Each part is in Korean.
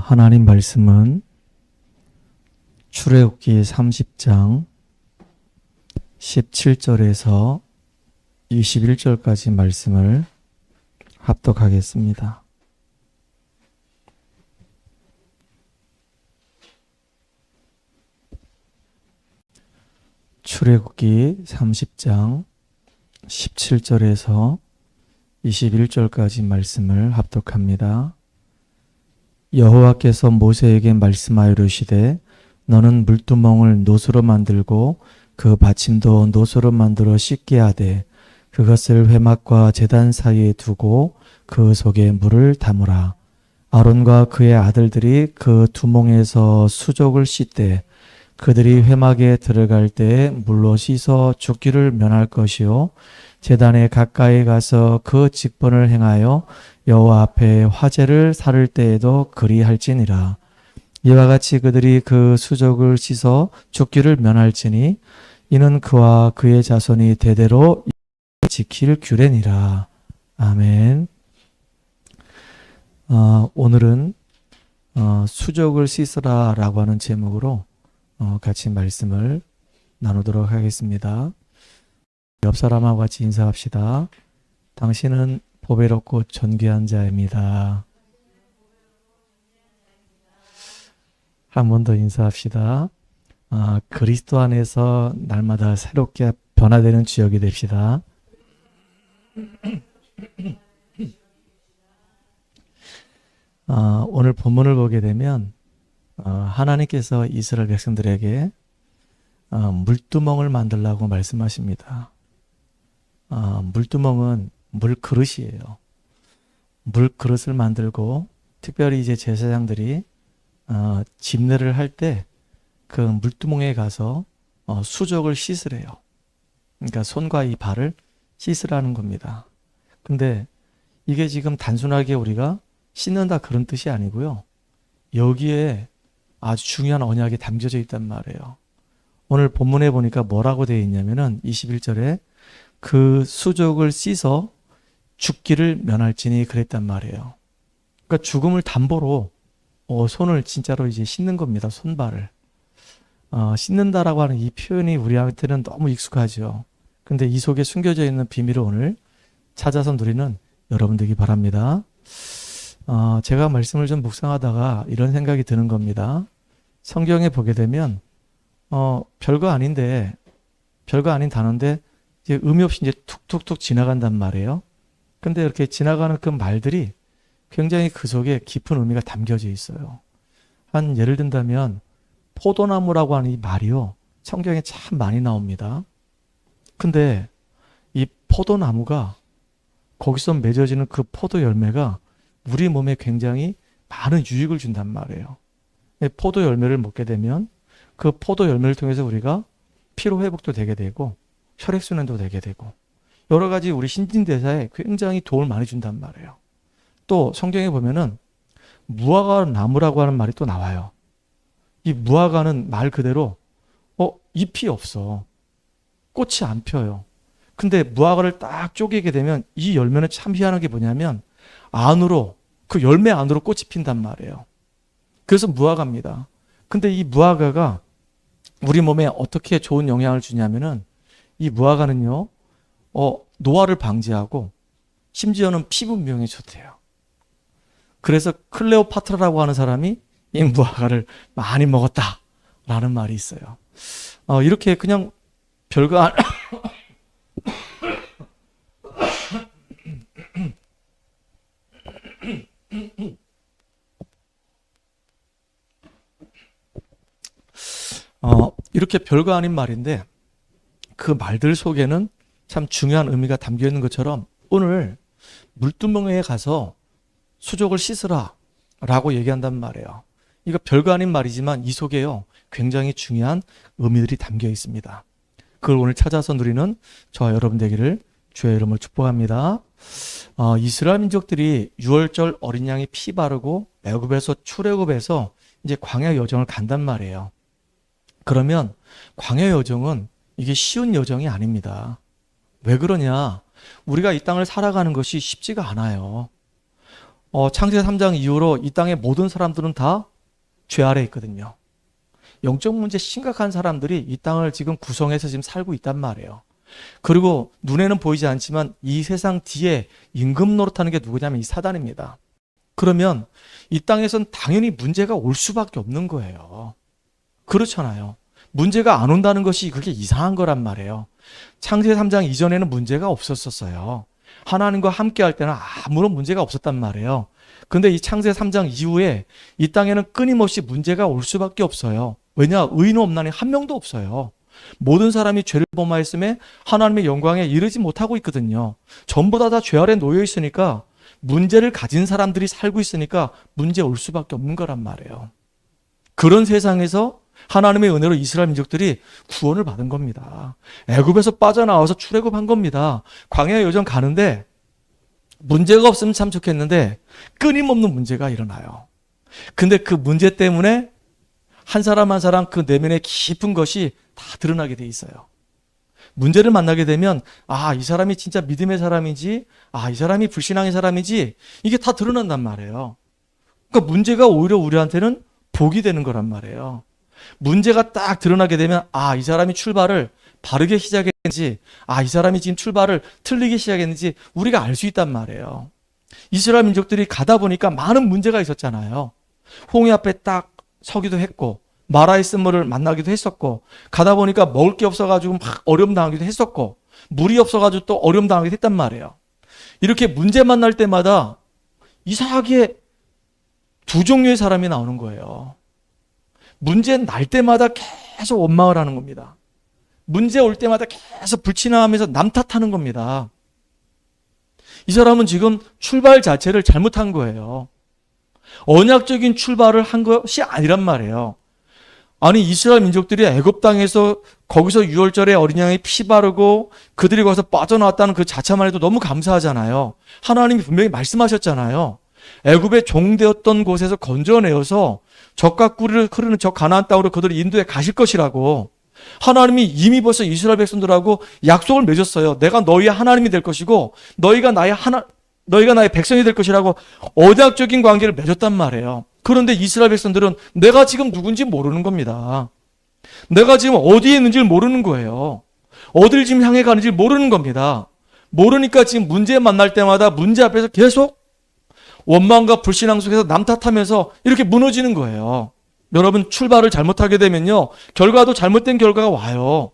하나님 말씀은 출애굽기 30장 17절에서 21절까지 말씀을 합독하겠습니다. 출애굽기 30장 17절에서 21절까지 말씀을 합독합니다. 여호와께서 모세에게 말씀하여 이르시되 너는 물두멍을 노수로 만들고 그 받침도 노수로 만들어 씻게 하되 그것을 회막과 제단 사이에 두고 그 속에 물을 담으라. 아론과 그의 아들들이 그 두멍에서 수족을 씻되 그들이 회막에 들어갈 때 물로 씻어 죽기를 면할 것이요 제단에 가까이 가서 그 직분을 행하여 여호와 앞에 화제를 살을 때에도 그리할지니라. 이와 같이 그들이 그 수족을 씻어 죽기를 면할지니 이는 그와 그의 자손이 대대로 지킬 규례니라. 아멘. 오늘은 수족을 씻으라 라고 하는 제목으로 같이 말씀을 나누도록 하겠습니다. 옆 사람하고 같이 인사합시다. 당신은 보배롭고 존귀한 자입니다. 한 번 더 인사합시다. 그리스도 안에서 날마다 새롭게 변화되는 주역이 됩시다. 오늘 본문을 보게 되면 하나님께서 이스라엘 백성들에게 물두멍을 만들라고 말씀하십니다. 물두멍은 물그릇이에요. 물그릇을 만들고 특별히 이제 제사장들이 집례를 할 때 그 물두멍에 가서 수족을 씻으래요. 그러니까 손과 이 발을 씻으라는 겁니다. 근데 이게 지금 단순하게 우리가 씻는다 그런 뜻이 아니고요. 여기에 아주 중요한 언약이 담겨져 있단 말이에요. 오늘 본문에 보니까 뭐라고 되어 있냐면은 21절에 그 수족을 씻어 죽기를 면할지니 그랬단 말이에요. 그러니까 죽음을 담보로 손을 진짜로 이제 씻는 겁니다. 손발을. 씻는다라고 하는 이 표현이 우리한테는 너무 익숙하죠. 근데 이 속에 숨겨져 있는 비밀을 오늘 찾아서 누리는 여러분 되기 바랍니다. 제가 말씀을 좀 묵상하다가 이런 생각이 드는 겁니다. 성경에 보게 되면 별거 아닌 단어인데 이제 의미 없이 이제 툭툭툭 지나간단 말이에요. 근데 이렇게 지나가는 그 말들이 굉장히 그 속에 깊은 의미가 담겨져 있어요. 예를 든다면 포도나무라고 하는 이 말이요. 성경에 참 많이 나옵니다. 근데 이 포도나무가 거기서 맺어지는 그 포도 열매가 우리 몸에 굉장히 많은 유익을 준단 말이에요. 포도 열매를 먹게 되면 그 포도 열매를 통해서 우리가 피로 회복도 되게 되고 혈액순환도 되게 되고 여러 가지 우리 신진대사에 굉장히 도움을 많이 준단 말이에요. 또 성경에 보면은 무화과 나무라고 하는 말이 또 나와요. 이 무화과는 말 그대로 잎이 없어. 꽃이 안 펴요. 근데 무화과를 딱 쪼개게 되면 이 열매는 참 희한한 게 뭐냐면 안으로 그 열매 안으로 꽃이 핀단 말이에요. 그래서 무화과입니다. 근데 이 무화과가 우리 몸에 어떻게 좋은 영향을 주냐면은 이 무화과는요. 노화를 방지하고 심지어는 피부 미용에 좋대요. 그래서 클레오파트라라고 하는 사람이 이 무화과를 많이 먹었다라는 말이 있어요. 이렇게 그냥 별거 안 이렇게 별거 아닌 말인데 그 말들 속에는 참 중요한 의미가 담겨 있는 것처럼 오늘 물두멍에 가서 수족을 씻으라 라고 얘기한단 말이에요. 이거 별거 아닌 말이지만 이 속에요 굉장히 중요한 의미들이 담겨 있습니다. 그걸 오늘 찾아서 누리는 저와 여러분 되기를 주의 이름으로 축복합니다. 이스라엘 민족들이 6월절 어린 양의 피 바르고 애굽에서 출애굽해서 이제 광야 여정을 간단 말이에요. 그러면 광야 여정은 이게 쉬운 여정이 아닙니다. 왜 그러냐? 우리가 이 땅을 살아가는 것이 쉽지가 않아요. 창세기 3장 이후로 이 땅의 모든 사람들은 다 죄 아래에 있거든요. 영적 문제 심각한 사람들이 이 땅을 지금 구성해서 지금 살고 있단 말이에요. 그리고 눈에는 보이지 않지만 이 세상 뒤에 임금 노릇하는 게 누구냐면 이 사단입니다. 그러면 이 땅에선 당연히 문제가 올 수밖에 없는 거예요. 그렇잖아요. 문제가 안 온다는 것이 그게 이상한 거란 말이에요. 창세기 3장 이전에는 문제가 없었어요. 하나님과 함께 할 때는 아무런 문제가 없었단 말이에요. 근데 이 창세기 3장 이후에 이 땅에는 끊임없이 문제가 올 수밖에 없어요. 왜냐? 의인 없나니 한 명도 없어요. 모든 사람이 죄를 범하였음에 하나님의 영광에 이르지 못하고 있거든요. 전부 다 죄 아래 놓여 있으니까 문제를 가진 사람들이 살고 있으니까 문제 올 수밖에 없는 거란 말이에요. 그런 세상에서 하나님의 은혜로 이스라엘 민족들이 구원을 받은 겁니다. 애굽에서 빠져나와서 출애굽한 겁니다. 광야 여정 가는데 문제가 없으면 참 좋겠는데 끊임없는 문제가 일어나요. 근데 그 문제 때문에 한 사람 한 사람 그 내면의 깊은 것이 다 드러나게 돼 있어요. 문제를 만나게 되면 이 사람이 진짜 믿음의 사람인지 이 사람이 불신앙의 사람인지 이게 다 드러난단 말이에요. 그러니까 문제가 오히려 우리한테는 복이 되는 거란 말이에요. 문제가 딱 드러나게 되면 이 사람이 출발을 바르게 시작했는지 이 사람이 지금 출발을 틀리게 시작했는지 우리가 알 수 있단 말이에요. 이스라엘 민족들이 가다 보니까 많은 문제가 있었잖아요. 홍해 앞에 딱 서기도 했고 마라의 쓴물을 만나기도 했었고 가다 보니까 먹을 게 없어가지고 막 어려움 당하기도 했었고 물이 없어가지고 또 어려움 당하기도 했단 말이에요. 이렇게 문제 만날 때마다 이상하게 두 종류의 사람이 나오는 거예요. 문제 날 때마다 계속 원망을 하는 겁니다. 문제 올 때마다 계속 불신하면서 남 탓하는 겁니다. 이 사람은 지금 출발 자체를 잘못한 거예요. 언약적인 출발을 한 것이 아니란 말이에요. 아니 이스라엘 민족들이 애굽 땅에서 거기서 유월절에 어린 양의 피 바르고 그들이 거기서 빠져나왔다는 그 자체만 해도 너무 감사하잖아요. 하나님이 분명히 말씀하셨잖아요. 애굽의 종되었던 곳에서 건져내어서 젖과 꿀을 흐르는 저 가나안 땅으로 그들을 인도해 가실 것이라고 하나님이 이미 벌써 이스라엘 백성들하고 약속을 맺었어요. 내가 너희의 하나님이 될 것이고 너희가 나의 백성이 될 것이라고 언약적인 관계를 맺었단 말이에요. 그런데 이스라엘 백성들은 내가 지금 누군지 모르는 겁니다. 내가 지금 어디에 있는지 모르는 거예요. 어딜 지금 향해 가는지 모르는 겁니다. 모르니까 지금 문제 만날 때마다 문제 앞에서 계속 원망과 불신앙 속에서 남 탓하면서 이렇게 무너지는 거예요. 여러분 출발을 잘못하게 되면요. 결과도 잘못된 결과가 와요.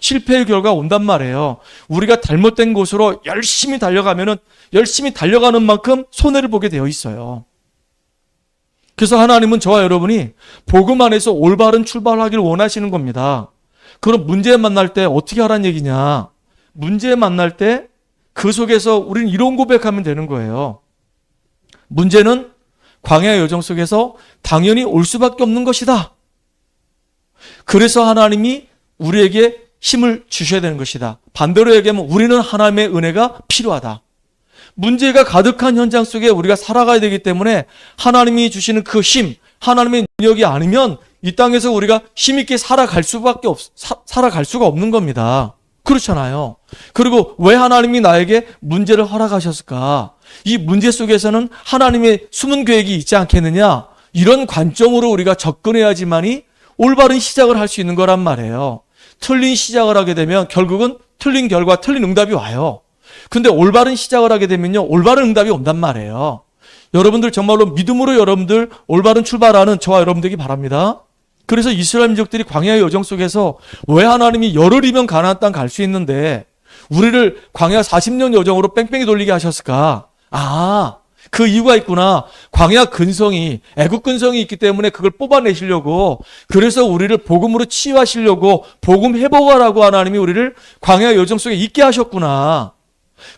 실패의 결과가 온단 말이에요. 우리가 잘못된 곳으로 열심히 달려가면은 열심히 달려가는 만큼 손해를 보게 되어 있어요. 그래서 하나님은 저와 여러분이 복음 안에서 올바른 출발하기를 원하시는 겁니다. 그럼 문제 만날 때 어떻게 하라는 얘기냐? 문제 만날 때 그 속에서 우리는 이런 고백하면 되는 거예요. 문제는 광야의 여정 속에서 당연히 올 수밖에 없는 것이다. 그래서 하나님이 우리에게 힘을 주셔야 되는 것이다. 반대로 얘기하면 우리는 하나님의 은혜가 필요하다. 문제가 가득한 현장 속에 우리가 살아가야 되기 때문에 하나님이 주시는 그 힘, 하나님의 능력이 아니면 이 땅에서 우리가 힘있게 살아갈 수가 없는 겁니다. 그렇잖아요. 그리고 왜 하나님이 나에게 문제를 허락하셨을까? 이 문제 속에서는 하나님의 숨은 계획이 있지 않겠느냐? 이런 관점으로 우리가 접근해야지만이 올바른 시작을 할 수 있는 거란 말이에요. 틀린 시작을 하게 되면 결국은 틀린 결과, 틀린 응답이 와요. 근데 올바른 시작을 하게 되면요, 올바른 응답이 온단 말이에요. 여러분들 정말로 믿음으로 여러분들 올바른 출발하는 저와 여러분들이 바랍니다. 그래서 이스라엘 민족들이 광야의 여정 속에서 왜 하나님이 열흘이면 가나안 땅 갈 수 있는데 우리를 광야 40년 여정으로 뺑뺑이 돌리게 하셨을까? 그 이유가 있구나. 광야 근성이, 애국 근성이 있기 때문에 그걸 뽑아내시려고, 그래서 우리를 복음으로 치유하시려고 복음 회복하라고 하나님이 우리를 광야 여정 속에 있게 하셨구나.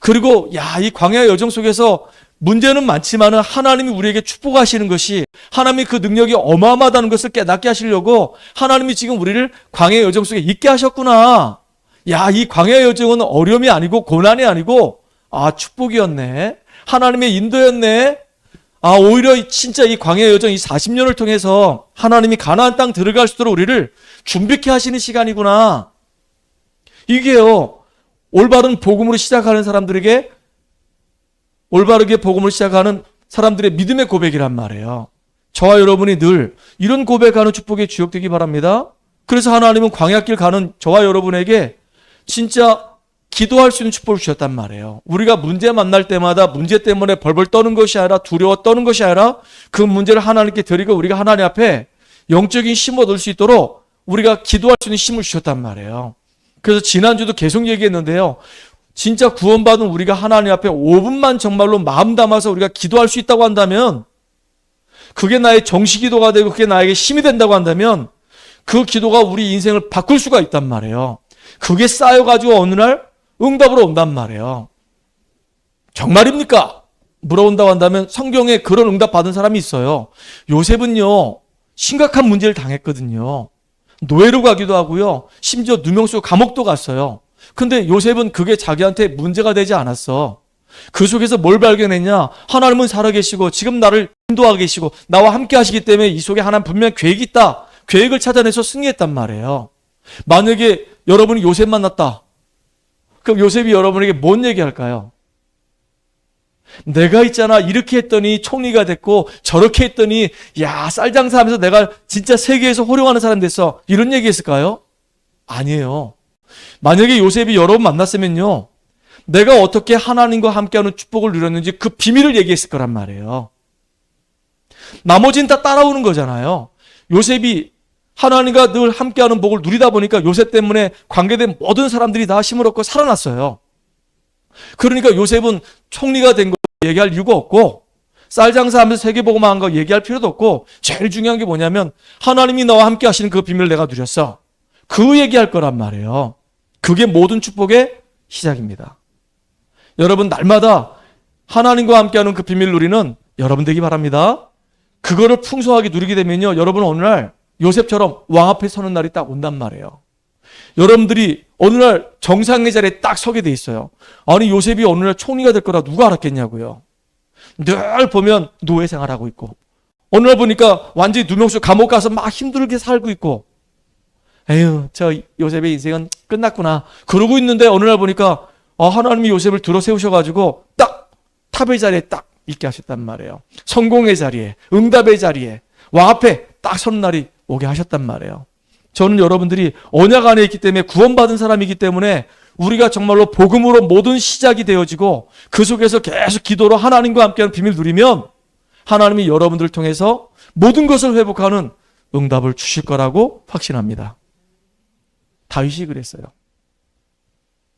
그리고 이 광야 여정 속에서 문제는 많지만 하나님이 우리에게 축복하시는 것이, 하나님이 그 능력이 어마어마하다는 것을 깨닫게 하시려고 하나님이 지금 우리를 광야 여정 속에 있게 하셨구나. 이 광야 여정은 어려움이 아니고 고난이 아니고 축복이었네. 하나님의 인도였네. 오히려 진짜 이 광야 여정 이 40년을 통해서 하나님이 가나안 땅 들어갈 수 있도록 우리를 준비케 하시는 시간이구나. 이게요, 올바른 복음으로 시작하는 사람들에게, 올바르게 복음을 시작하는 사람들의 믿음의 고백이란 말이에요. 저와 여러분이 늘 이런 고백하는 축복의 주역되기 바랍니다. 그래서 하나님은 광야길 가는 저와 여러분에게 진짜 기도할 수 있는 축복을 주셨단 말이에요. 우리가 문제 만날 때마다 문제 때문에 벌벌 떠는 것이 아니라 두려워 떠는 것이 아니라 그 문제를 하나님께 드리고 우리가 하나님 앞에 영적인 힘을 얻을 수 있도록 우리가 기도할 수 있는 힘을 주셨단 말이에요. 그래서 지난주도 계속 얘기했는데요. 진짜 구원받은 우리가 하나님 앞에 5분만 정말로 마음 담아서 우리가 기도할 수 있다고 한다면, 그게 나의 정시기도가 되고 그게 나에게 힘이 된다고 한다면 그 기도가 우리 인생을 바꿀 수가 있단 말이에요. 그게 쌓여가지고 어느 날 응답으로 온단 말이에요. 정말입니까? 물어본다고 한다면 성경에 그런 응답 받은 사람이 있어요. 요셉은요, 심각한 문제를 당했거든요. 노예로 가기도 하고요. 심지어 누명 쓰고 감옥도 갔어요. 근데 요셉은 그게 자기한테 문제가 되지 않았어. 그 속에서 뭘 발견했냐? 하나님은 살아계시고 지금 나를 인도하고 계시고 나와 함께 하시기 때문에 이 속에 하나님 분명히 계획이 있다. 계획을 찾아내서 승리했단 말이에요. 만약에 여러분이 요셉 만났다. 그럼 요셉이 여러분에게 뭔 얘기할까요? 내가 있잖아, 이렇게 했더니 총리가 됐고 저렇게 했더니 야, 쌀장사하면서 내가 진짜 세계에서 호령하는 사람 됐어, 이런 얘기 했을까요? 아니에요. 만약에 요셉이 여러분 만났으면요, 내가 어떻게 하나님과 함께하는 축복을 누렸는지 그 비밀을 얘기했을 거란 말이에요. 나머지는 다 따라오는 거잖아요. 요셉이 하나님과 늘 함께하는 복을 누리다 보니까 요셉 때문에 관계된 모든 사람들이 다 힘을 얻고 살아났어요. 그러니까 요셉은 총리가 된 거 얘기할 이유가 없고, 쌀 장사하면서 세계복음화 한 거 얘기할 필요도 없고, 제일 중요한 게 뭐냐면 하나님이 나와 함께 하시는 그 비밀을 내가 누렸어, 그 얘기할 거란 말이에요. 그게 모든 축복의 시작입니다. 여러분, 날마다 하나님과 함께하는 그 비밀을 누리는 여러분 되기 바랍니다. 그거를 풍성하게 누리게 되면요, 여러분은 어느 날 요셉처럼 왕 앞에 서는 날이 딱 온단 말이에요. 여러분들이 어느 날 정상의 자리에 딱 서게 돼 있어요. 아니, 요셉이 어느 날 총리가 될 거라 누가 알았겠냐고요. 늘 보면 노예 생활하고 있고, 어느 날 보니까 완전히 누명수 감옥 가서 막 힘들게 살고 있고, 에휴, 저 요셉의 인생은 끝났구나 그러고 있는데, 어느 날 보니까 하나님이 요셉을 들어 세우셔가지고 딱 탑의 자리에 딱 있게 하셨단 말이에요. 성공의 자리에, 응답의 자리에, 왕 앞에 딱 서는 날이 오게 하셨단 말이에요. 저는 여러분들이 언약 안에 있기 때문에, 구원받은 사람이기 때문에 우리가 정말로 복음으로 모든 시작이 되어지고 그 속에서 계속 기도로 하나님과 함께하는 비밀을 누리면 하나님이 여러분들을 통해서 모든 것을 회복하는 응답을 주실 거라고 확신합니다. 다윗이 그랬어요.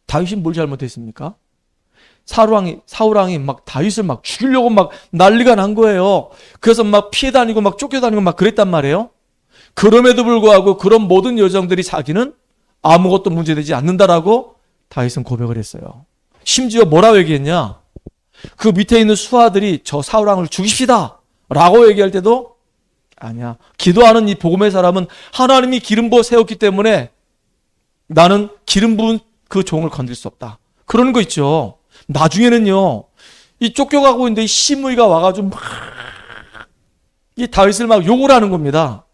다윗이 뭘 잘못했습니까? 사울왕이 막 다윗을 막 죽이려고 막 난리가 난 거예요. 그래서 막 피해 다니고 막 쫓겨다니고 막 그랬단 말이에요. 그럼에도 불구하고 그런 모든 여정들이 자기는 아무것도 문제되지 않는다라고 다윗은 고백을 했어요. 심지어 뭐라고 얘기했냐? 그 밑에 있는 수하들이 저 사울왕을 죽입시다 라고 얘기할 때도 아니야, 기도하는 이 복음의 사람은 하나님이 기름 부어 세웠기 때문에 나는 기름 부은 그 종을 건들 수 없다, 그러는 거 있죠. 나중에는요, 이 쫓겨가고 있는데 이 시므이가 와가지고 막 이 다윗을 막 욕을 하는 겁니다.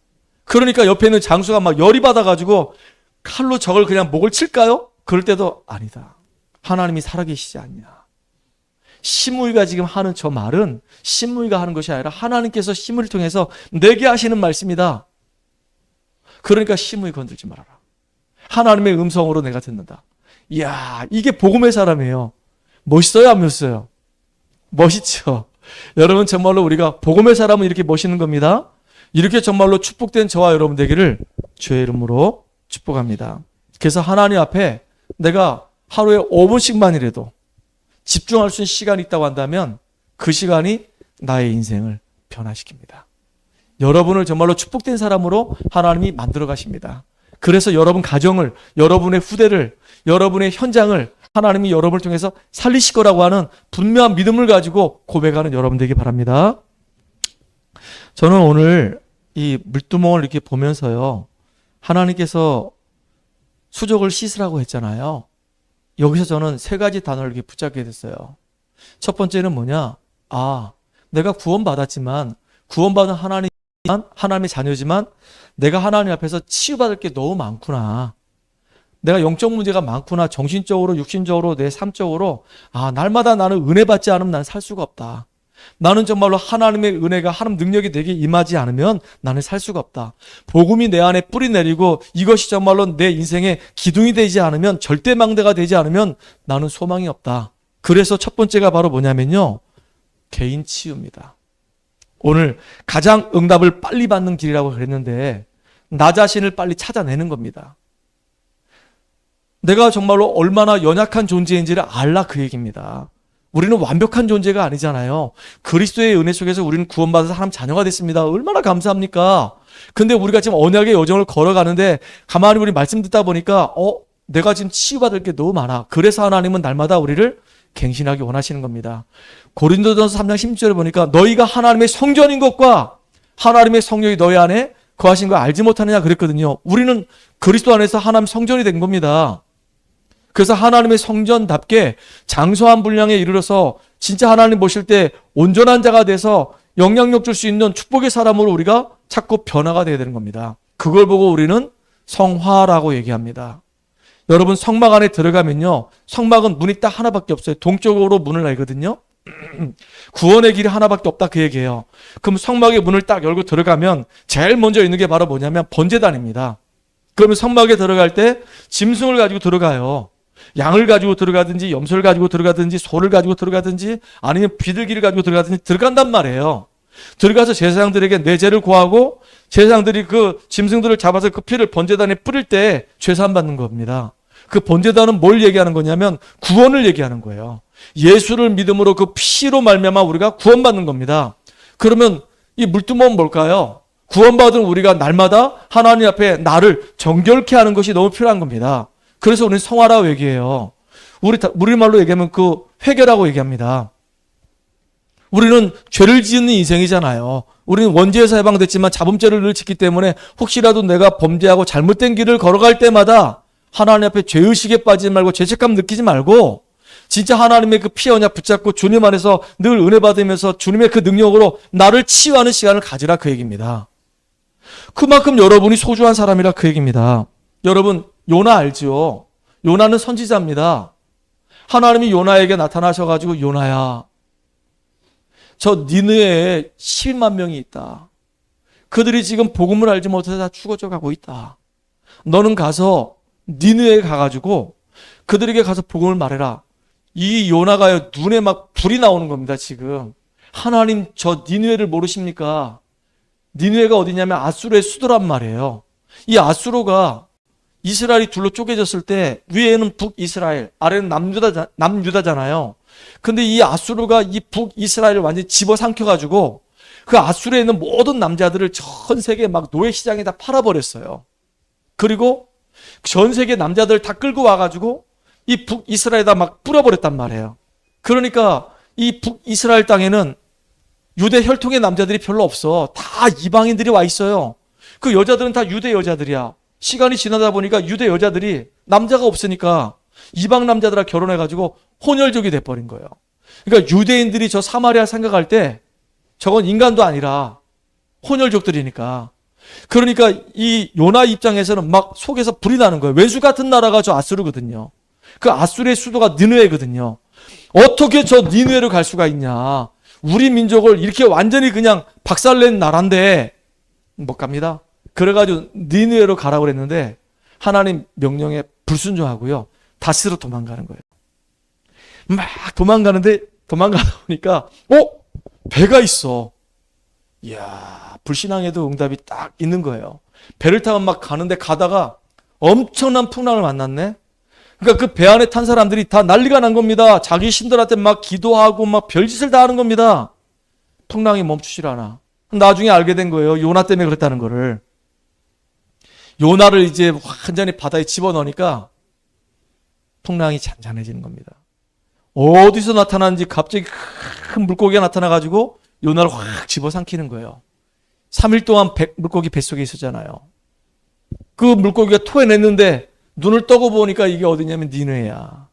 그러니까 옆에 있는 장수가 막 열이 받아가지고 칼로 저걸 그냥 목을 칠까요? 그럴 때도 아니다, 하나님이 살아계시지 않냐. 시므이가 지금 하는 저 말은 시므이가 하는 것이 아니라 하나님께서 시므이를 통해서 내게 하시는 말씀이다. 그러니까 시므이 건들지 말아라. 하나님의 음성으로 내가 듣는다. 이야, 이게 복음의 사람이에요. 멋있어요, 안 멋있어요? 멋있죠. 여러분, 정말로 우리가 복음의 사람은 이렇게 멋있는 겁니다. 이렇게 정말로 축복된 저와 여러분 되기를 주의 이름으로 축복합니다. 그래서 하나님 앞에 내가 하루에 5분씩만이라도 집중할 수 있는 시간이 있다고 한다면 그 시간이 나의 인생을 변화시킵니다. 여러분을 정말로 축복된 사람으로 하나님이 만들어 가십니다. 그래서 여러분 가정을, 여러분의 후대를, 여러분의 현장을 하나님이 여러분을 통해서 살리실 거라고 하는 분명한 믿음을 가지고 고백하는 여러분 되기 바랍니다. 저는 오늘 이 물두멍을 이렇게 보면서요, 하나님께서 수족을 씻으라고 했잖아요. 여기서 저는 세 가지 단어를 이렇게 붙잡게 됐어요. 첫 번째는 뭐냐? 내가 구원받았지만, 구원받은 하나님의 자녀지만 내가 하나님 앞에서 치유받을 게 너무 많구나. 내가 영적 문제가 많구나. 정신적으로, 육신적으로, 내 삶적으로. 날마다 나는 은혜 받지 않으면 난 살 수가 없다. 나는 정말로 하나님의 은혜가 하나님 능력이 내게 임하지 않으면 나는 살 수가 없다. 복음이 내 안에 뿌리 내리고 이것이 정말로 내 인생의 기둥이 되지 않으면, 절대 망대가 되지 않으면 나는 소망이 없다. 그래서 첫 번째가 바로 뭐냐면요, 개인 치유입니다. 오늘 가장 응답을 빨리 받는 길이라고 그랬는데 나 자신을 빨리 찾아내는 겁니다. 내가 정말로 얼마나 연약한 존재인지를 알라, 그 얘기입니다. 우리는 완벽한 존재가 아니잖아요. 그리스도의 은혜 속에서 우리는 구원받아서 하나님 자녀가 됐습니다. 얼마나 감사합니까? 근데 우리가 지금 언약의 여정을 걸어가는데 가만히 우리 말씀 듣다 보니까 내가 지금 치유받을 게 너무 많아. 그래서 하나님은 날마다 우리를 갱신하기 원하시는 겁니다. 고린도전서 3장 16절에 보니까 너희가 하나님의 성전인 것과 하나님의 성령이 너희 안에 거하신 걸 알지 못하느냐 그랬거든요. 우리는 그리스도 안에서 하나님 성전이 된 겁니다. 그래서 하나님의 성전답게 장소한 분량에 이르러서 진짜 하나님 보실 때 온전한 자가 돼서 영향력 줄 수 있는 축복의 사람으로 우리가 자꾸 변화가 돼야 되는 겁니다. 그걸 보고 우리는 성화라고 얘기합니다. 여러분, 성막 안에 들어가면요, 성막은 문이 딱 하나밖에 없어요. 동쪽으로 문을 열거든요. 구원의 길이 하나밖에 없다, 그 얘기예요. 그럼 성막의 문을 딱 열고 들어가면 제일 먼저 있는 게 바로 뭐냐면 번제단입니다. 그러면 성막에 들어갈 때 짐승을 가지고 들어가요. 양을 가지고 들어가든지 염소를 가지고 들어가든지 소를 가지고 들어가든지 아니면 비둘기를 가지고 들어가든지 들어간단 말이에요. 들어가서 제사장들에게 내 죄를 고하고 제사장들이 그 짐승들을 잡아서 그 피를 번제단에 뿌릴 때 죄산 받는 겁니다. 그 번제단은 뭘 얘기하는 거냐면 구원을 얘기하는 거예요. 예수를 믿음으로 그 피로 말미암아 우리가 구원받는 겁니다. 그러면 이 물두멍은 뭘까요? 구원받은 우리가 날마다 하나님 앞에 나를 정결케 하는 것이 너무 필요한 겁니다. 그래서 우리는 성화라고 얘기해요. 우리말로 얘기하면 그 회개라고 얘기합니다. 우리는 죄를 짓는 인생이잖아요. 우리는 원죄에서 해방됐지만 자범죄를 늘 짓기 때문에 혹시라도 내가 범죄하고 잘못된 길을 걸어갈 때마다 하나님 앞에 죄의식에 빠지지 말고 죄책감 느끼지 말고 진짜 하나님의 그 피의 언약 붙잡고 주님 안에서 늘 은혜 받으면서 주님의 그 능력으로 나를 치유하는 시간을 가지라, 그 얘기입니다. 그만큼 여러분이 소중한 사람이라, 그 얘기입니다. 여러분, 요나 알죠? 요나는 선지자입니다. 하나님이 요나에게 나타나셔가지고 요나야, 저 니느웨에 11만 명이 있다. 그들이 지금 복음을 알지 못해서 다 죽어져 가고 있다. 너는 가서 니느웨에 가가지고 그들에게 가서 복음을 말해라. 이 요나가 눈에 막 불이 나오는 겁니다, 지금. 하나님, 저 니느웨를 모르십니까? 니느웨가 어디냐면 아수르의 수도란 말이에요. 이 아수르가 이스라엘이 둘로 쪼개졌을 때 위에는 북이스라엘, 아래는 남유다잖아요. 근데 이 아수르가 이 북이스라엘을 완전히 집어삼켜가지고 그 아수르에 있는 모든 남자들을 전 세계 막 노예시장에 다 팔아버렸어요. 그리고 전 세계 남자들 다 끌고 와가지고 이 북이스라엘에다 막 뿌려버렸단 말이에요. 그러니까 이 북이스라엘 땅에는 유대 혈통의 남자들이 별로 없어. 다 이방인들이 와 있어요. 그 여자들은 다 유대 여자들이야. 시간이 지나다 보니까 유대 여자들이 남자가 없으니까 이방 남자들과 결혼해가지고 혼혈족이 돼버린 거예요. 그러니까 유대인들이 저 사마리아 생각할 때 저건 인간도 아니라 혼혈족들이니까. 그러니까 이 요나 입장에서는 막 속에서 불이 나는 거예요. 외수 같은 나라가 저 아수르거든요. 그 아수르의 수도가 니느웨거든요. 어떻게 저 니느웨로 갈 수가 있냐. 우리 민족을 이렇게 완전히 그냥 박살낸 나라인데 못 갑니다. 그래가지고 니느웨로 가라고 그랬는데 하나님 명령에 불순종하고요. 다시로 도망가는 거예요. 막 도망가다 보니까 배가 있어. 이야, 불신앙에도 응답이 딱 있는 거예요. 배를 타고 막 가는데 가다가 엄청난 풍랑을 만났네. 그러니까 그 배 안에 탄 사람들이 다 난리가 난 겁니다. 자기 신들한테 막 기도하고 막 별짓을 다 하는 겁니다. 풍랑이 멈추질 않아. 나중에 알게 된 거예요. 요나 때문에 그랬다는 거를. 요나를 이제 완전히 바다에 집어넣으니까 풍랑이 잔잔해지는 겁니다. 어디서 나타나는지 갑자기 큰 물고기가 나타나가지고 요나를 확 집어삼키는 거예요. 3일 동안 물고기 뱃속에 있었잖아요. 그 물고기가 토해냈는데 눈을 떠고 보니까 이게 어디냐면 니느웨야.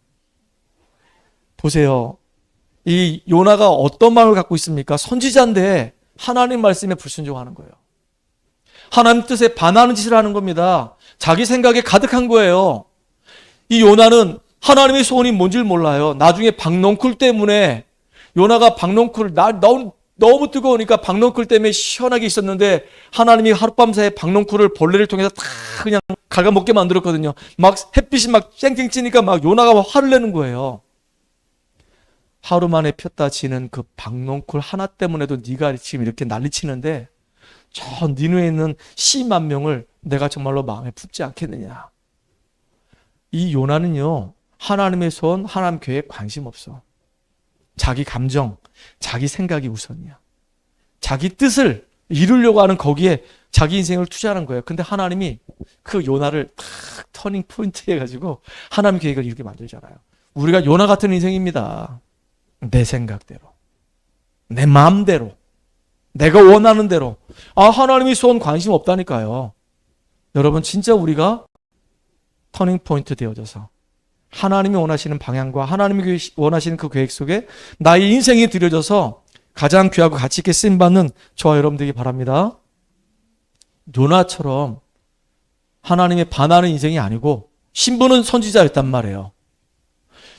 보세요. 이 요나가 어떤 마음을 갖고 있습니까? 선지자인데 하나님 말씀에 불순종하는 거예요. 하나님 뜻에 반하는 짓을 하는 겁니다. 자기 생각에 가득한 거예요. 이 요나는 하나님의 소원이 뭔지를 몰라요. 나중에 박넝쿨 때문에 요나가 박넝쿨, 너무 뜨거우니까 박넝쿨 때문에 시원하게 있었는데 하나님이 하룻밤 사이에 박넝쿨을 벌레를 통해서 다 그냥 갉아먹게 만들었거든요. 막 햇빛이 막 쨍쨍 찌니까 막 요나가 화를 내는 거예요. 하루 만에 폈다 지는 그 박넝쿨 하나 때문에도 네가 지금 이렇게 난리치는데 저 니누에 있는 10만 명을 내가 정말로 마음에 품지 않겠느냐. 이 요나는요, 하나님의 손, 하나님 계획에 관심 없어. 자기 감정, 자기 생각이 우선이야. 자기 뜻을 이루려고 하는 거기에 자기 인생을 투자하는 거예요. 근데 하나님이 그 요나를 탁 터닝 포인트 해가지고 하나님 계획을 이렇게 만들잖아요. 우리가 요나 같은 인생입니다. 내 생각대로, 내 마음대로, 내가 원하는 대로. 하나님이 손 관심 없다니까요. 여러분, 진짜 우리가 터닝 포인트 되어져서 하나님이 원하시는 방향과 하나님이 원하시는 그 계획 속에 나의 인생이 들여져서 가장 귀하고 가치 있게 쓰임받는 저와 여러분들이 바랍니다. 요나처럼 하나님의 반하는 인생이 아니고, 신부는 선지자였단 말이에요.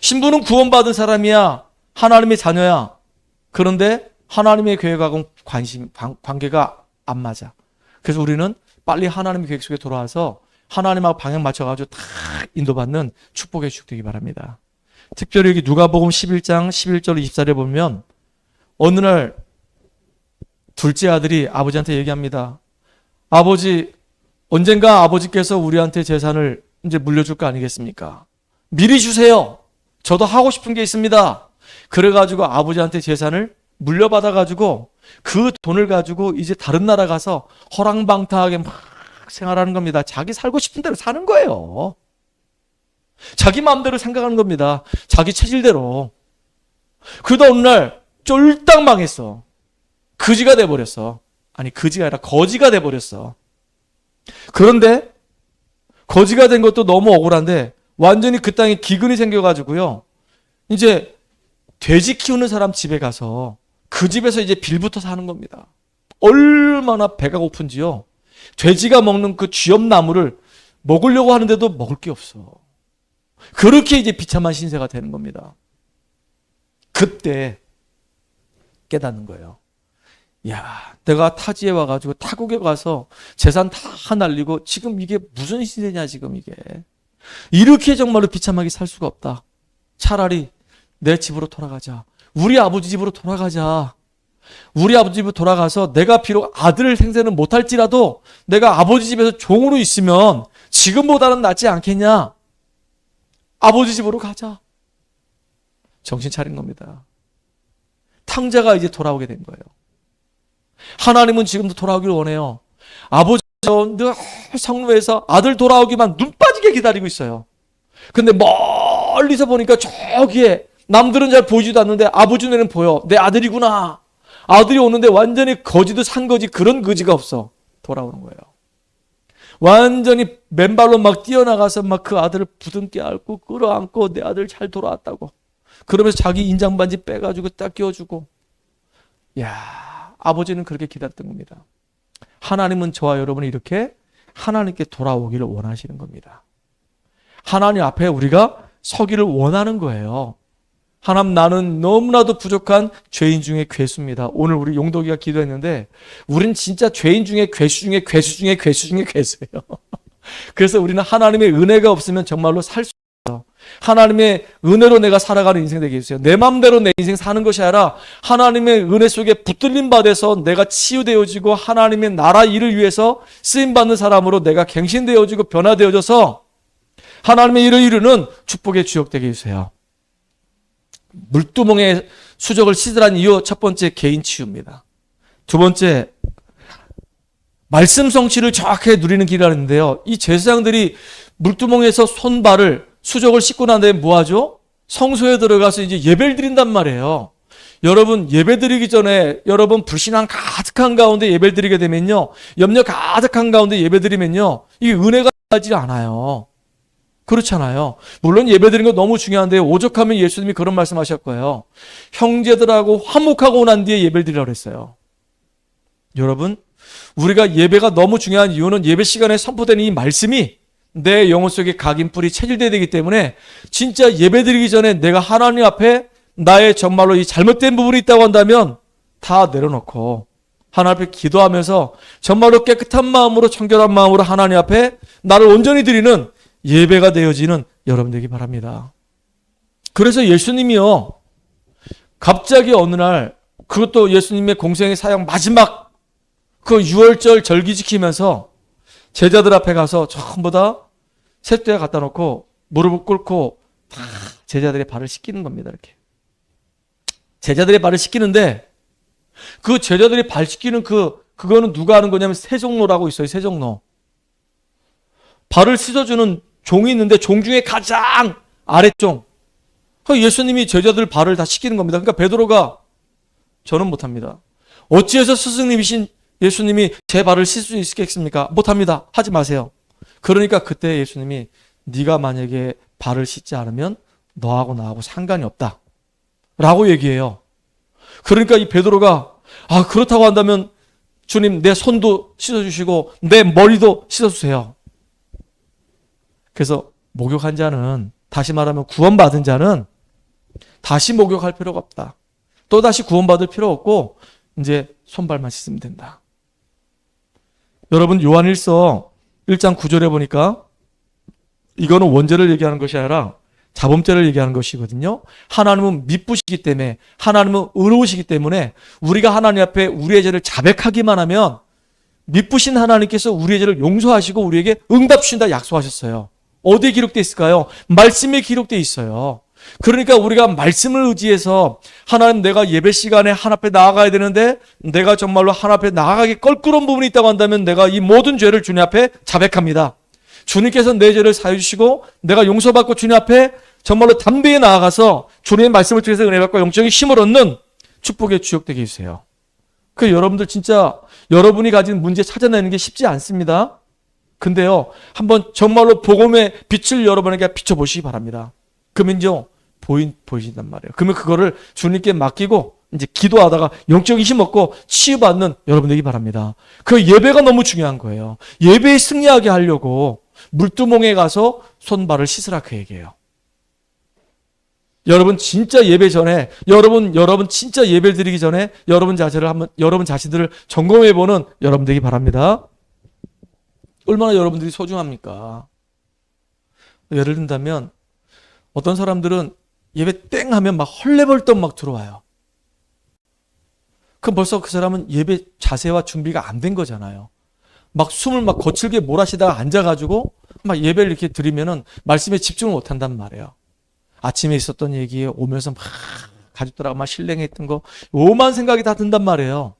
신부는 구원받은 사람이야. 하나님의 자녀야. 그런데 하나님의 계획하고는 관계가 안 맞아. 그래서 우리는 빨리 하나님의 계획 속에 돌아와서 하나님하고 방향 맞춰가지고 다 인도받는 축복의 주역 되기 바랍니다. 특별히 여기 누가복음 11장 11절 24절에 보면 어느 날 둘째 아들이 아버지한테 얘기합니다. 아버지, 언젠가 아버지께서 우리한테 재산을 이제 물려줄 거 아니겠습니까? 미리 주세요. 저도 하고 싶은 게 있습니다. 그래가지고 아버지한테 재산을 물려받아가지고 그 돈을 가지고 이제 다른 나라 가서 허랑방탕하게 막 생활하는 겁니다. 자기 살고 싶은 대로 사는 거예요. 자기 마음대로 생각하는 겁니다. 자기 체질대로. 그러다 어느 날 쫄딱 망했어. 그지가 돼버렸어. 아니, 그지가 아니라 거지가 돼버렸어. 그런데 거지가 된 것도 너무 억울한데 완전히 그 땅에 기근이 생겨가지고요. 이제 돼지 키우는 사람 집에 가서 그 집에서 이제 빌부터 사는 겁니다. 얼마나 배가 고픈지요. 돼지가 먹는 그 쥐엄나무를 먹으려고 하는데도 먹을 게 없어. 그렇게 이제 비참한 신세가 되는 겁니다. 그때 깨닫는 거예요. 야, 내가 타지에 와가지고 타국에 가서 재산 다 날리고 지금 이게 무슨 시대냐 지금 이게. 이렇게 정말로 비참하게 살 수가 없다. 차라리 내 집으로 돌아가자. 우리 아버지 집으로 돌아가자. 우리 아버지 집으로 돌아가서 내가 비록 아들을 생세는 못할지라도 내가 아버지 집에서 종으로 있으면 지금보다는 낫지 않겠냐. 아버지 집으로 가자. 정신 차린 겁니다. 탕자가 이제 돌아오게 된 거예요. 하나님은 지금도 돌아오기를 원해요. 아버지는 늘 성로에서 아들 돌아오기만 눈 빠지게 기다리고 있어요. 근데 멀리서 보니까 저기에 남들은 잘 보이지도 않는데 아버지 눈에는 보여. 내 아들이구나. 아들이 오는데 완전히 거지도 산거지 그런 거지가 없어. 돌아오는 거예요. 완전히 맨발로 막 뛰어나가서 막 그 아들을 부둥켜 안고 끌어안고 내 아들 잘 돌아왔다고. 그러면서 자기 인장반지 빼가지고 딱 끼워주고. 야, 아버지는 그렇게 기다렸던 겁니다. 하나님은 저와 여러분이 이렇게 하나님께 돌아오기를 원하시는 겁니다. 하나님 앞에 우리가 서기를 원하는 거예요. 하나님, 나는 너무나도 부족한 죄인 중에 괴수입니다. 오늘 우리 용덕이가 기도했는데 우린 진짜 죄인 중에 괴수 중에 괴수 중에 괴수 중에 괴수예요. 그래서 우리는 하나님의 은혜가 없으면 정말로 살 수 없어요. 하나님의 은혜로 내가 살아가는 인생 되게 해주세요. 내 마음대로 내 인생 사는 것이 아니라 하나님의 은혜 속에 붙들림 받아서 내가 치유되어지고 하나님의 나라 일을 위해서 쓰임받는 사람으로 내가 갱신되어지고 변화되어져서 하나님의 일을 이루는 축복의 주역 되게 해주세요. 물두멍에 수족을 씻으란 이유, 첫 번째 개인 치유입니다. 두 번째, 말씀 성취를 정확하게 누리는 길이라는데요. 이 제사장들이 물두멍에서 손발을 수족을 씻고 난 다음에 뭐 하죠? 성소에 들어가서 이제 예배를 드린단 말이에요. 여러분, 예배 드리기 전에 여러분 불신앙 가득한 가운데 예배를 드리게 되면요, 염려 가득한 가운데 예배 드리면요, 이게 은혜가 나지 않아요. 그렇잖아요. 물론 예배 드리는 거 너무 중요한데 오죽하면 예수님이 그런 말씀하실 거예요. 형제들하고 화목하고 난 뒤에 예배를 드리라고 그랬어요. 여러분, 우리가 예배가 너무 중요한 이유는 예배 시간에 선포되는 이 말씀이 내 영혼 속에 각인뿔이 체질되어야 되기 때문에 진짜 예배 드리기 전에 내가 하나님 앞에 나의 정말로 이 잘못된 부분이 있다고 한다면 다 내려놓고 하나님 앞에 기도하면서 정말로 깨끗한 마음으로 청결한 마음으로 하나님 앞에 나를 온전히 드리는 예배가 되어지는 여러분 되기 바랍니다. 그래서 예수님이요, 갑자기 어느 날, 그것도 예수님의 공생의 사역 마지막 그 유월절 절기 지키면서 제자들 앞에 가서 전부 다 세트에 갖다 놓고 무릎을 꿇고 다 제자들의 발을 씻기는 겁니다. 이렇게 제자들의 발을 씻기는데, 그 제자들이 발 씻기는 그거는 누가 하는 거냐면 세종로라고 있어요. 세종로. 발을 씻어주는 종이 있는데 종 중에 가장 아랫종. 예수님이 제자들 발을 다 씻기는 겁니다. 그러니까 베드로가 저는 못합니다. 어찌해서 스승님이신 예수님이 제 발을 씻을 수 있겠습니까? 못합니다. 하지 마세요. 그러니까 그때 예수님이 네가 만약에 발을 씻지 않으면 너하고 나하고 상관이 없다 라고 얘기해요. 그러니까 이 베드로가 그렇다고 한다면 주님 내 손도 씻어주시고 내 머리도 씻어주세요. 그래서 목욕한 자는, 다시 말하면 구원받은 자는 다시 목욕할 필요가 없다. 또다시 구원받을 필요 없고 이제 손발만 씻으면 된다. 여러분 요한일서 1장 9절에 보니까 이거는 원죄를 얘기하는 것이 아니라 자범죄를 얘기하는 것이거든요. 하나님은 미쁘시기 때문에, 하나님은 의로우시기 때문에 우리가 하나님 앞에 우리의 죄를 자백하기만 하면 미쁘신 하나님께서 우리의 죄를 용서하시고 우리에게 응답 주신다 약속하셨어요. 어디에 기록되어 있을까요? 말씀에 기록되어 있어요. 그러니까 우리가 말씀을 의지해서 하나님 내가 예배 시간에 하나님 앞에 나아가야 되는데 내가 정말로 하나님 앞에 나아가기 껄끄러운 부분이 있다고 한다면 내가 이 모든 죄를 주님 앞에 자백합니다. 주님께서 내 죄를 사해 주시고 내가 용서받고 주님 앞에 정말로 담대히 나아가서 주님의 말씀을 통해서 은혜받고 영적인 힘을 얻는 축복의 주역 되게 해주세요. 그 여러분들 진짜 여러분이 가진 문제 찾아내는 게 쉽지 않습니다. 근데요, 한번 정말로 복음의 빛을 여러분에게 비춰보시기 바랍니다. 그러면요, 보이신단 말이에요. 그러면 그거를 주님께 맡기고 이제 기도하다가 영적인 힘 얻고 치유받는 여러분 되기 바랍니다. 그 예배가 너무 중요한 거예요. 예배에 승리하게 하려고 물두멍에 가서 손발을 씻으라 그 얘기예요. 여러분 진짜 예배 전에, 여러분 진짜 예배를 드리기 전에 여러분 자신들을 점검해 보는 여러분 되기 바랍니다. 얼마나 여러분들이 소중합니까? 예를 든다면 어떤 사람들은 예배 땡 하면 막 헐레벌떡 막 들어와요. 그럼 벌써 그 사람은 예배 자세와 준비가 안 된 거잖아요. 막 숨을 막 거칠게 몰아쉬다가 앉아가지고 막 예배를 이렇게 드리면은 말씀에 집중을 못 한단 말이에요. 아침에 있었던 얘기에 오면서 막 가족들하고 막 실랭했던 거 오만 생각이 다 든단 말이에요.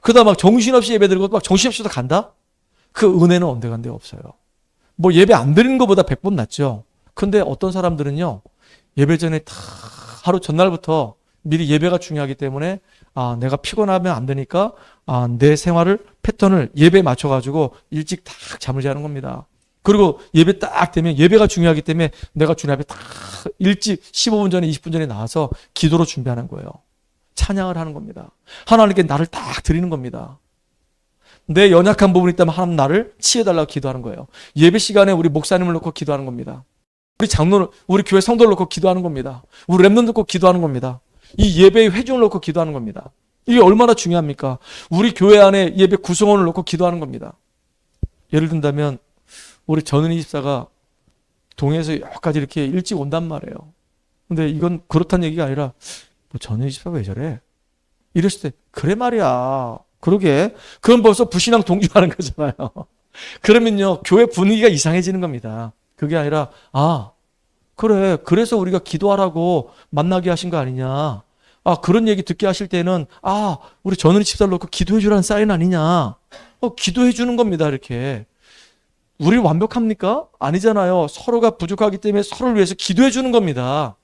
그러다 막 정신없이 예배 드리고 막 정신없이도 간다? 그 은혜는 언데간데 없어요. 뭐 예배 안 드리는 것보다 100번 낫죠. 근데 어떤 사람들은요, 예배 전에 다 하루 전날부터 미리 예배가 중요하기 때문에 내가 피곤하면 안 되니까 내 생활을 패턴을 예배에 맞춰가지고 일찍 딱 잠을 자는 겁니다. 그리고 예배 딱 되면 예배가 중요하기 때문에 내가 주님 앞에 딱 일찍 15분 전에 20분 전에 나와서 기도로 준비하는 거예요. 찬양을 하는 겁니다. 하나님께 나를 딱 드리는 겁니다. 내 연약한 부분이 있다면 하나님 나를 치유해달라고 기도하는 거예요. 예배 시간에 우리 목사님을 놓고 기도하는 겁니다. 우리 장로를, 우리 교회 성도를 놓고 기도하는 겁니다. 우리 랩런트 놓고 기도하는 겁니다. 이 예배의 회중을 놓고 기도하는 겁니다. 이게 얼마나 중요합니까? 우리 교회 안에 예배 구성원을 놓고 기도하는 겁니다. 예를 든다면 우리 전은희 집사가 동해에서 여기까지 이렇게 일찍 온단 말이에요. 근데 이건 그렇다는 얘기가 아니라 전은희 집사가 왜 저래? 이랬을 때 그래 말이야. 그러게. 그럼 벌써 불신앙 동조하는 거잖아요. 그러면요, 교회 분위기가 이상해지는 겁니다. 그게 아니라 그래, 그래서 우리가 기도하라고 만나게 하신 거 아니냐. 그런 얘기 듣게 하실 때는 우리 전은희 집사를 놓고 기도해 주라는 사인 아니냐. 기도해 주는 겁니다. 이렇게. 우리 완벽합니까? 아니잖아요. 서로가 부족하기 때문에 서로를 위해서 기도해 주는 겁니다.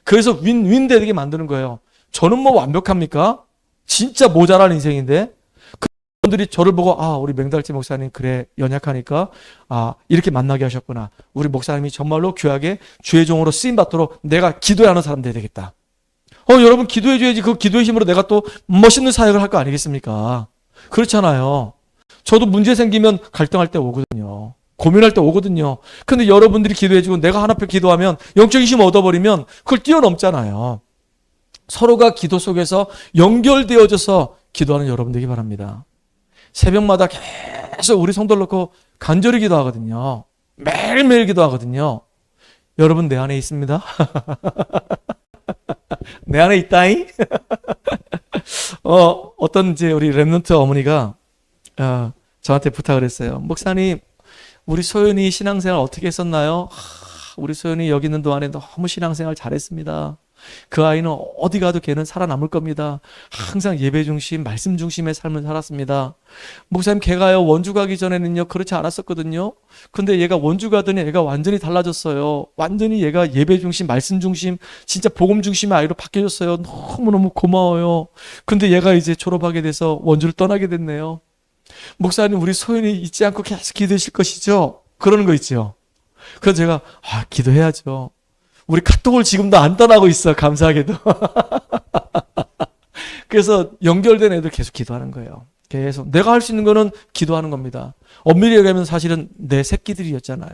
그래서 윈윈 되게 만드는 거예요. 저는 뭐 완벽합니까? 진짜 모자란 인생인데 그분들이 저를 보고 우리 맹달지 목사님 그래 연약하니까 이렇게 만나게 하셨구나. 우리 목사님이 정말로 귀하게 주의 종으로 쓰임 받도록 내가 기도해야 하는 사람 돼야 되겠다. 여러분 기도해 줘야지. 그 기도의 힘으로 내가 또 멋있는 사역을 할 거 아니겠습니까? 그렇잖아요. 저도 문제 생기면 갈등할 때 오거든요. 고민할 때 오거든요. 근데 여러분들이 기도해 주고 내가 하나 앞에 기도하면 영적인 힘을 얻어버리면 그걸 뛰어넘잖아요. 서로가 기도 속에서 연결되어져서 기도하는 여러분 되기 바랍니다. 새벽마다 계속 우리 성도를 놓고 간절히 기도하거든요. 매일매일 기도하거든요. 여러분 내 안에 있습니다. 내 안에 있다잉. 어떤 이제 우리 랩런트 어머니가 저한테 부탁을 했어요. 목사님, 우리 소연이 신앙생활 어떻게 했었나요? 우리 소연이 여기 있는 동안에 너무 신앙생활 잘했습니다. 그 아이는 어디 가도 걔는 살아남을 겁니다. 항상 예배 중심, 말씀 중심의 삶을 살았습니다. 목사님, 걔가요 원주 가기 전에는요 그렇지 않았었거든요. 근데 얘가 원주 가더니 얘가 완전히 달라졌어요. 완전히 얘가 예배 중심, 말씀 중심, 진짜 복음 중심의 아이로 바뀌어졌어요. 너무너무 고마워요. 근데 얘가 이제 졸업하게 돼서 원주를 떠나게 됐네요. 목사님, 우리 소연이 잊지 않고 계속 기도하실 것이죠? 그러는 거 있죠. 그래서 제가 기도해야죠. 우리 카톡을 지금도 안 떠나고 있어, 감사하게도. 그래서 연결된 애들 계속 기도하는 거예요. 계속 내가 할 수 있는 거는 기도하는 겁니다. 엄밀히 얘기하면 사실은 내 새끼들이었잖아요.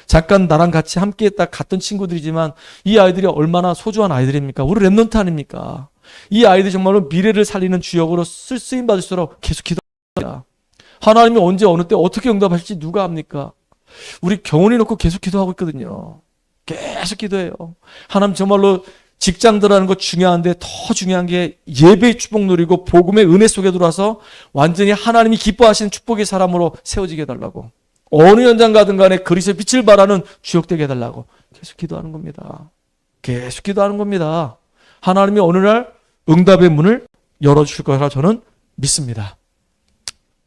잠깐 나랑 같이 함께했다 갔던 친구들이지만 이 아이들이 얼마나 소중한 아이들입니까? 우리 랩런트 아닙니까? 이 아이들이 정말로 미래를 살리는 주역으로 쓰임 받을수록 계속 기도합니다. 하나님이 언제 어느 때 어떻게 응답하실지 누가 압니까? 우리 경원이 놓고 계속 기도하고 있거든요. 계속 기도해요. 하나님, 정말로 직장 들어가는 거 중요한데 더 중요한 게 예배의 축복 누리고 복음의 은혜 속에 들어와서 완전히 하나님이 기뻐하시는 축복의 사람으로 세워지게 해달라고. 어느 현장 가든 간에 그리스도의 빛을 발하는 주역되게 해달라고 계속 기도하는 겁니다. 계속 기도하는 겁니다. 하나님이 어느 날 응답의 문을 열어주실 거라 저는 믿습니다.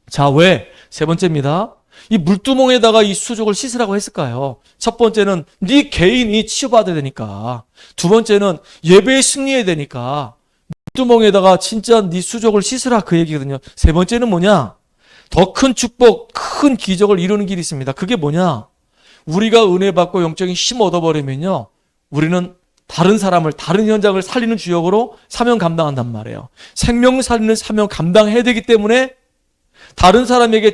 자, 왜? 세 번째입니다. 이 물두멍에다가 이 수족을 씻으라고 했을까요? 첫 번째는 네 개인이 치유받아야 되니까. 두 번째는 예배에 승리해야 되니까. 물두멍에다가 진짜 네 수족을 씻으라, 그 얘기거든요. 세 번째는 뭐냐? 더 큰 축복, 큰 기적을 이루는 길이 있습니다. 그게 뭐냐? 우리가 은혜 받고 영적인 힘 얻어버리면요, 우리는 다른 사람을, 다른 현장을 살리는 주역으로 사명 감당한단 말이에요. 생명 살리는 사명 감당해야 되기 때문에 다른 사람에게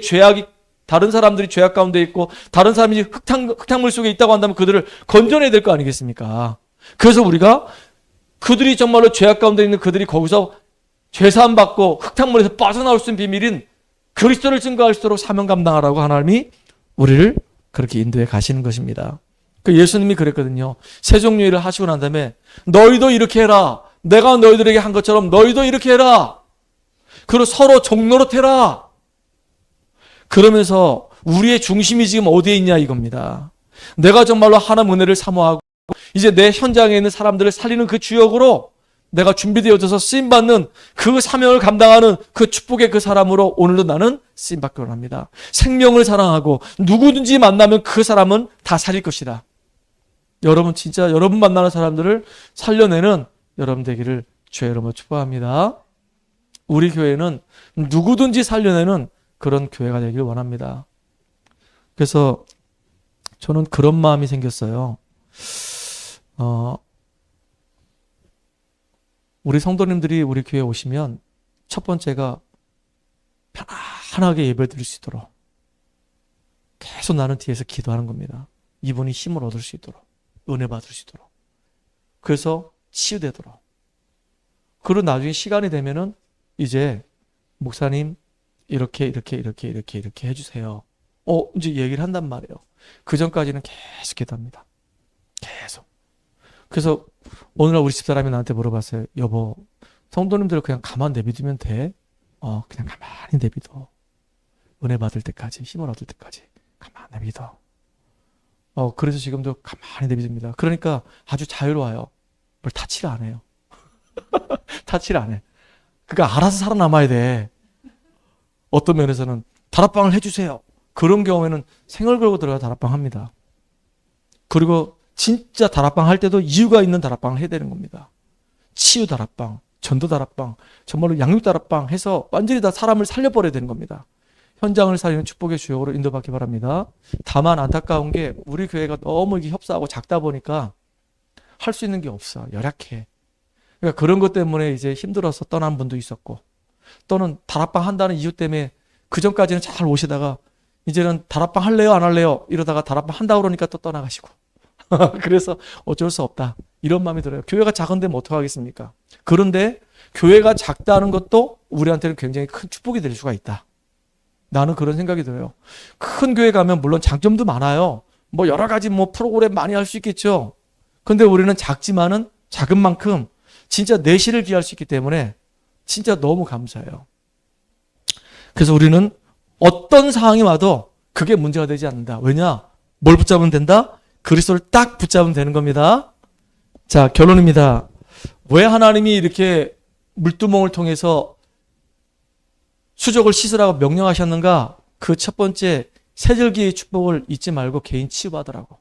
다른 사람들이 죄악 가운데 있고 다른 사람이 흙탕물 속에 있다고 한다면 그들을 건져내야 될 거 아니겠습니까? 그래서 우리가 그들이 정말로 죄악 가운데 있는 그들이 거기서 죄사함 받고 흙탕물에서 빠져나올 수 있는 비밀인 그리스도를 증거할수록 사명 감당하라고 하나님이 우리를 그렇게 인도해 가시는 것입니다. 그 예수님이 그랬거든요. 세종류 일을 하시고 난 다음에 너희도 이렇게 해라. 내가 너희들에게 한 것처럼 너희도 이렇게 해라. 그리고 서로 종노릇해라. 그러면서 우리의 중심이 지금 어디에 있냐 이겁니다. 내가 정말로 하나님 은혜를 사모하고 이제 내 현장에 있는 사람들을 살리는 그 주역으로 내가 준비되어져서 쓰임받는 그 사명을 감당하는 그 축복의 그 사람으로 오늘도 나는 쓰임받기 원합니다. 생명을 사랑하고 누구든지 만나면 그 사람은 다 살릴 것이다. 여러분, 진짜 여러분 만나는 사람들을 살려내는 여러분 되기를 주의 이름으로 축복합니다. 우리 교회는 누구든지 살려내는 그런 교회가 되기를 원합니다. 그래서 저는 그런 마음이 생겼어요. 우리 성도님들이 우리 교회에 오시면 첫 번째가 편안하게 예배 드릴 수 있도록 계속 나는 뒤에서 기도하는 겁니다. 이분이 힘을 얻을 수 있도록, 은혜 받을 수 있도록, 그래서 치유되도록. 그리고 나중에 시간이 되면은 이제 목사님 이렇게 해주세요. 이제 얘기를 한단 말이에요. 그 전까지는 계속 기도합니다. 계속. 그래서 어느 날 우리 집사람이 나한테 물어봤어요. 여보, 성도님들 그냥 가만 내비두면 돼? 그냥 가만히 내비둬. 은혜 받을 때까지, 힘을 얻을 때까지 가만히 내비둬. 그래서 지금도 가만히 내비둡니다. 그러니까 아주 자유로워요. 뭘 타치를 안 해요. 타치를 안 해. 그러니까 알아서 살아남아야 돼. 어떤 면에서는 다락방을 해주세요. 그런 경우에는 생을 걸고 들어가 다락방 합니다. 그리고 진짜 다락방 할 때도 이유가 있는 다락방을 해야 되는 겁니다. 치유 다락방, 전도 다락방, 정말로 양육 다락방 해서 완전히 다 사람을 살려버려야 되는 겁니다. 현장을 살리는 축복의 주역으로 인도받기 바랍니다. 다만 안타까운 게 우리 교회가 너무 이게 협소하고 작다 보니까 할 수 있는 게 없어. 열악해. 그러니까 그런 것 때문에 이제 힘들어서 떠난 분도 있었고, 또는 다락방 한다는 이유 때문에 그 전까지는 잘 오시다가 이제는 다락방 할래요 안 할래요 이러다가 다락방 한다고 그러니까 또 떠나가시고 그래서 어쩔 수 없다. 이런 마음이 들어요. 교회가 작은데 뭐 어떡하겠습니까? 그런데 교회가 작다는 것도 우리한테는 굉장히 큰 축복이 될 수가 있다. 나는 그런 생각이 들어요. 큰 교회 가면 물론 장점도 많아요. 뭐 여러 가지 뭐 프로그램 많이 할 수 있겠죠. 근데 우리는 작지만은 작은 만큼 진짜 내실을 기할 수 있기 때문에 진짜 너무 감사해요. 그래서 우리는 어떤 상황이 와도 그게 문제가 되지 않는다. 왜냐? 뭘 붙잡으면 된다? 그리스도를 딱 붙잡으면 되는 겁니다. 자, 결론입니다. 왜 하나님이 이렇게 물두멍을 통해서 수족을 씻으라고 명령하셨는가? 그 첫 번째 세절기의 축복을 잊지 말고 개인 치유받으라고.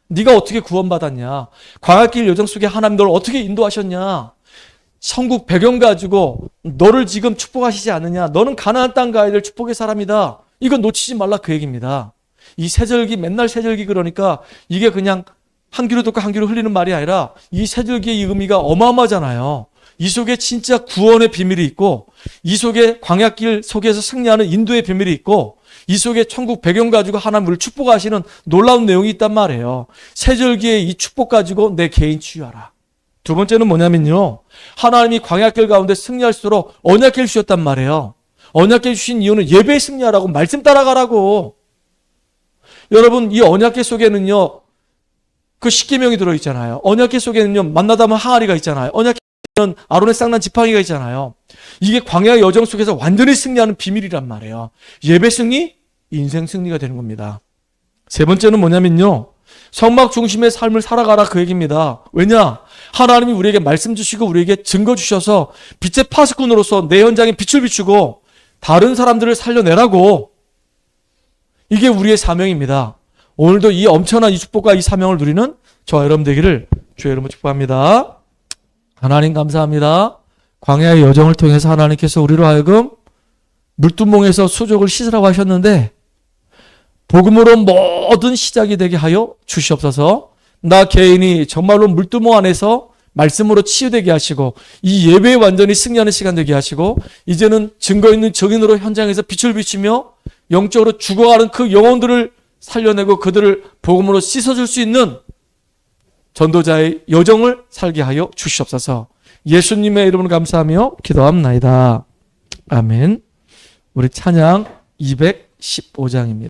네가 어떻게 구원받았냐? 광야길 여정 속에 하나님 널 어떻게 인도하셨냐? 천국 배경 가지고 너를 지금 축복하시지 않느냐? 너는 가나안 땅 가야 될 축복의 사람이다. 이건 놓치지 말라 그 얘기입니다. 이 세절기 맨날 세절기 그러니까 이게 그냥 한 귀로 듣고 한 귀로 흘리는 말이 아니라 이 세절기의 이 의미가 어마어마하잖아요. 이 속에 진짜 구원의 비밀이 있고 이 속에 광야길 속에서 승리하는 인도의 비밀이 있고 이 속에 천국 배경 가지고 하나님 우리를 축복하시는 놀라운 내용이 있단 말이에요. 세절기의 이 축복 가지고 내 개인 치유하라. 두 번째는 뭐냐면요. 하나님이 광야길 가운데 승리할수록 언약길 주셨단 말이에요. 언약길 주신 이유는 예배에 승리하라고 말씀 따라가라고. 여러분 이 언약길 속에는요. 그 십계명이 들어있잖아요. 언약궤 속에는요 만나다 보면 항아리가 있잖아요. 언약궤는 아론의 쌍난 지팡이가 있잖아요. 이게 광야의 여정 속에서 완전히 승리하는 비밀이란 말이에요. 예배 승리, 인생 승리가 되는 겁니다. 세 번째는 뭐냐면요. 성막 중심의 삶을 살아가라 그 얘기입니다. 왜냐? 하나님이 우리에게 말씀 주시고 우리에게 증거 주셔서 빛의 파수꾼으로서 내 현장에 빛을 비추고 다른 사람들을 살려내라고. 이게 우리의 사명입니다. 오늘도 이 엄청난 이 축복과 이 사명을 누리는 저와 여러분 되기를 주의 이름으로 축복합니다. 하나님 감사합니다. 광야의 여정을 통해서 하나님께서 우리로 하여금 물두멍에서 수족을 씻으라고 하셨는데 복음으로 모든 시작이 되게 하여 주시옵소서. 나 개인이 정말로 물두멍 안에서 말씀으로 치유되게 하시고 이 예배에 완전히 승리하는 시간 되게 하시고 이제는 증거 있는 증인으로 현장에서 빛을 비추며 영적으로 죽어가는 그 영혼들을 살려내고 그들을 복음으로 씻어줄 수 있는 전도자의 여정을 살게 하여 주시옵소서. 예수님의 이름으로 감사하며 기도합나이다. 아멘. 우리 찬양 215장입니다.